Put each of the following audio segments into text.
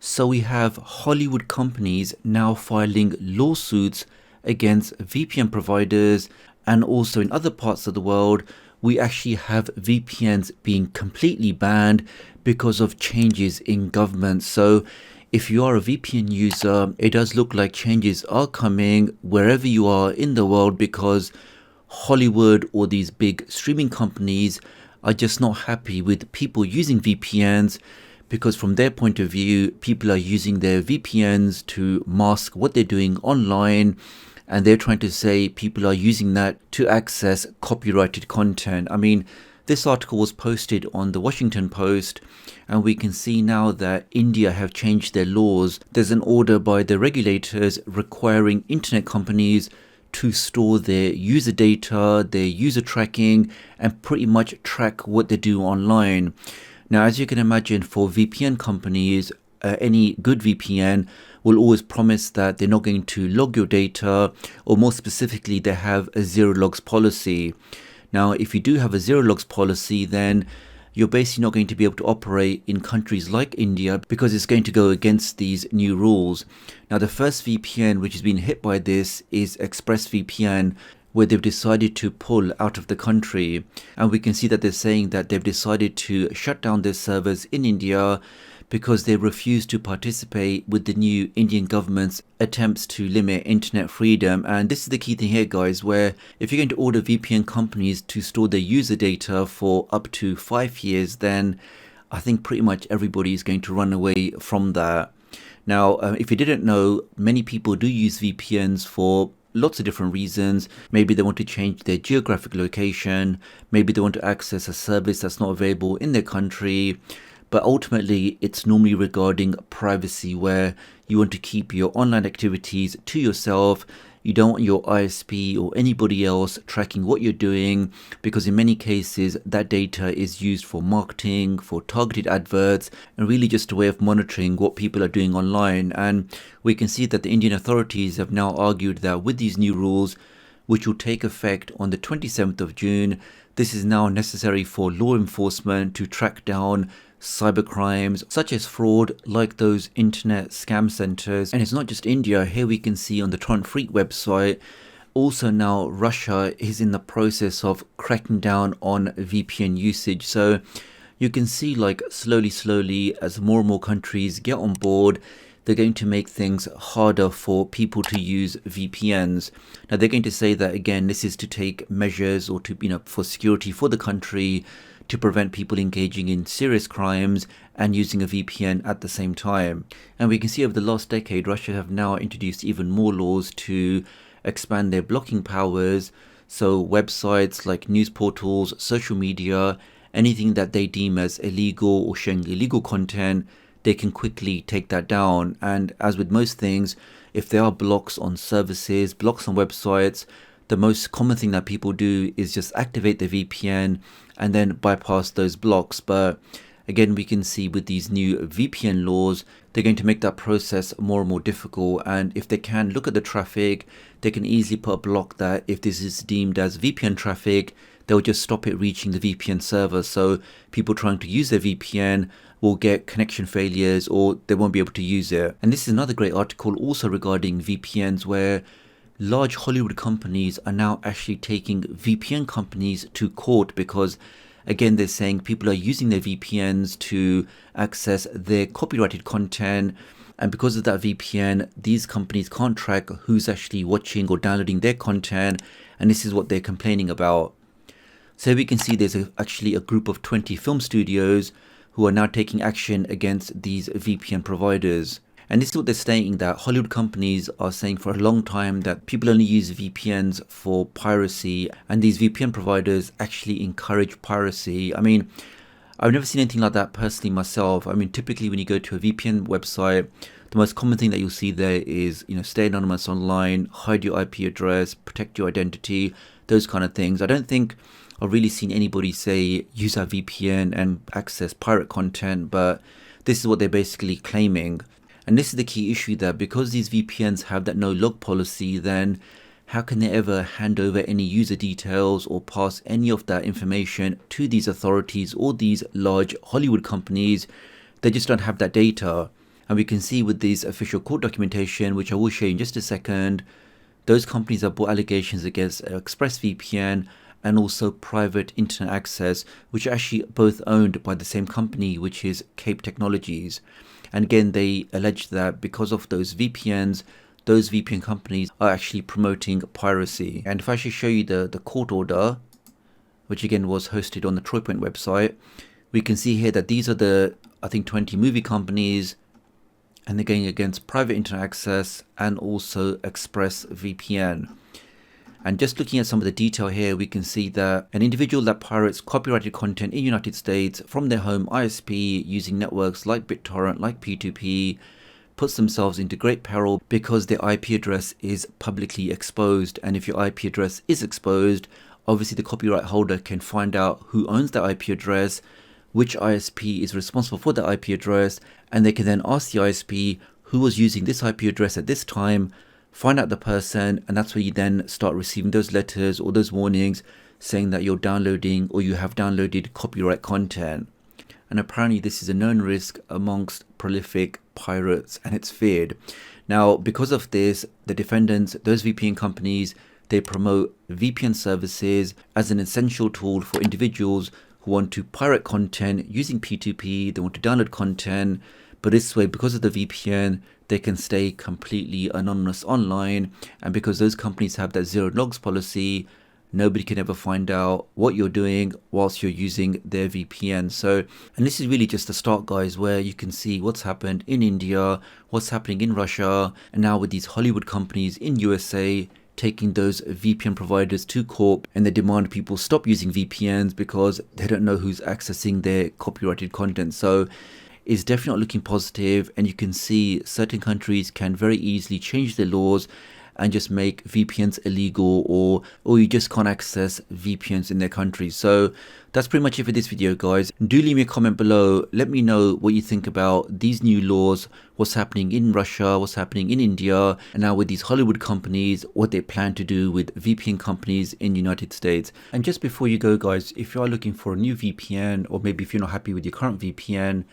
So we have Hollywood companies now filing lawsuits against VPN providers, and also in other parts of the world, we actually have VPNs being completely banned because of changes in government. So if you are a VPN user, it does look like changes are coming wherever you are in the world, because Hollywood or these big streaming companies are just not happy with people using VPNs, because from their point of view, people are using their VPNs to mask what they're doing online, and they're trying to say people are using that to access copyrighted content. I mean, this article was posted on the Washington Post, and we can see now that India have changed their laws. There's an order by the regulators requiring internet companies to store their user data, their user tracking, and pretty much track what they do online. Now, as you can imagine, for VPN companies, any good VPN will always promise that they're not going to log your data, or more specifically, they have a zero logs policy. Now, if you do have a zero logs policy, then you're basically not going to be able to operate in countries like India, because it's going to go against these new rules. Now, the first VPN which has been hit by this is ExpressVPN, where they've decided to pull out of the country. And we can see that they're saying that they've decided to shut down their servers in India because they refuse to participate with the new Indian government's attempts to limit internet freedom. And this is the key thing here, guys, where if you're going to order VPN companies to store their user data for up to 5 years, then I think pretty much everybody is going to run away from that. Now, if you didn't know, many people do use VPNs for lots of different reasons. Maybe they want to change their geographic location, maybe they want to access a service that's not available in their country, but ultimately it's normally regarding privacy, where you want to keep your online activities to yourself. You don't want your ISP or anybody else tracking what you're doing, because in many cases that data is used for marketing, for targeted adverts, and really just a way of monitoring what people are doing online. And we can see that the Indian authorities have now argued that with these new rules, which will take effect on the 27th of June, this is now necessary for law enforcement to track down cybercrimes such as fraud, like those internet scam centers. And it's not just India. Here we can see on the Torrent Freak website, also now Russia is in the process of cracking down on VPN usage. So you can see, like, slowly as more and more countries get on board, they're going to make things harder for people to use VPNs. Now they're going to say that, again, this is to take measures, or to, for security for the country, to prevent people engaging in serious crimes and using a VPN at the same time. And we can see over the last decade, Russia have now introduced even more laws to expand their blocking powers. So websites like news portals, social media, anything that they deem as illegal or showing illegal content, they can quickly take that down. And as with most things, if there are blocks on services, blocks on websites, the most common thing that people do is just activate the VPN and then bypass those blocks. But again, we can see with these new VPN laws, they're going to make that process more and more difficult. And if they can look at the traffic, they can easily put a block that if this is deemed as VPN traffic, they'll just stop it reaching the VPN server. So people trying to use their VPN will get connection failures, or they won't be able to use it. And this is another great article also regarding VPNs, where large Hollywood companies are now actually taking VPN companies to court, because again, they're saying people are using their VPNs to access their copyrighted content, and because of that VPN, these companies can't track who's actually watching or downloading their content, and this is what they're complaining about. So we can see there's actually a group of 20 film studios who are now taking action against these VPN providers. And this is what they're stating, that Hollywood companies are saying for a long time that people only use VPNs for piracy, and these VPN providers actually encourage piracy. I mean, I've never seen anything like that personally myself. I mean, typically when you go to a VPN website, the most common thing that you'll see there is, stay anonymous online, hide your IP address, protect your identity, those kind of things. I don't think I've really seen anybody say use our VPN and access pirate content, but this is what they're basically claiming. And this is the key issue, that because these VPNs have that no log policy, then how can they ever hand over any user details or pass any of that information to these authorities or these large Hollywood companies? They just don't have that data. And we can see with this official court documentation, which I will show you in just a second, those companies have brought allegations against ExpressVPN and also private internet access, which are actually both owned by the same company, which is Cape Technologies. And again, they allege that because of those VPNs, those VPN companies are actually promoting piracy. And if I actually show you the court order, which again was hosted on the TroyPoint website, we can see here that these are the, I think, 20 movie companies, and they're going against private internet access and also ExpressVPN. And just looking at some of the detail here, we can see that an individual that pirates copyrighted content in the United States from their home ISP using networks like BitTorrent, like P2P, puts themselves into great peril because their IP address is publicly exposed. And if your IP address is exposed, obviously the copyright holder can find out who owns that IP address, which ISP is responsible for the IP address, and they can then ask the ISP who was using this IP address at this time, find out the person, and that's where you then start receiving those letters or those warnings saying that you're downloading or you have downloaded copyright content. And apparently this is a known risk amongst prolific pirates, and it's feared. Now, because of this, the defendants, those VPN companies, they promote VPN services as an essential tool for individuals who want to pirate content using P2P, they want to download content, but this way, because of the VPN, they can stay completely anonymous online. And because those companies have that zero logs policy, nobody can ever find out what you're doing whilst you're using their VPN. So, and this is really just the start, guys, where you can see what's happened in India, what's happening in Russia, and now with these Hollywood companies in USA taking those VPN providers to court, and they demand people stop using VPNs because they don't know who's accessing their copyrighted content. So it's definitely not looking positive, and you can see certain countries can very easily change their laws and just make VPNs illegal, or you just can't access VPNs in their country. So that's pretty much it for this video, guys. Do leave me a comment below. Let me know what you think about these new laws, what's happening in Russia, what's happening in India, and now with these Hollywood companies, what they plan to do with VPN companies in the United States. And just before you go, guys, if you are looking for a new VPN, or maybe if you're not happy with your current VPN,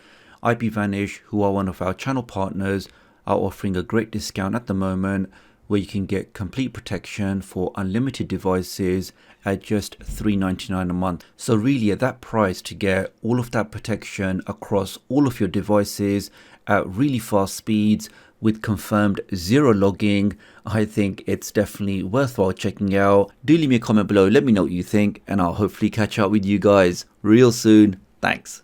IPVanish, who are one of our channel partners, are offering a great discount at the moment, where you can get complete protection for unlimited devices at just $3.99 a month. So really, at that price, to get all of that protection across all of your devices at really fast speeds with confirmed zero logging, I think it's definitely worthwhile checking out. Do leave me a comment below, let me know what you think, and I'll hopefully catch up with you guys real soon. Thanks.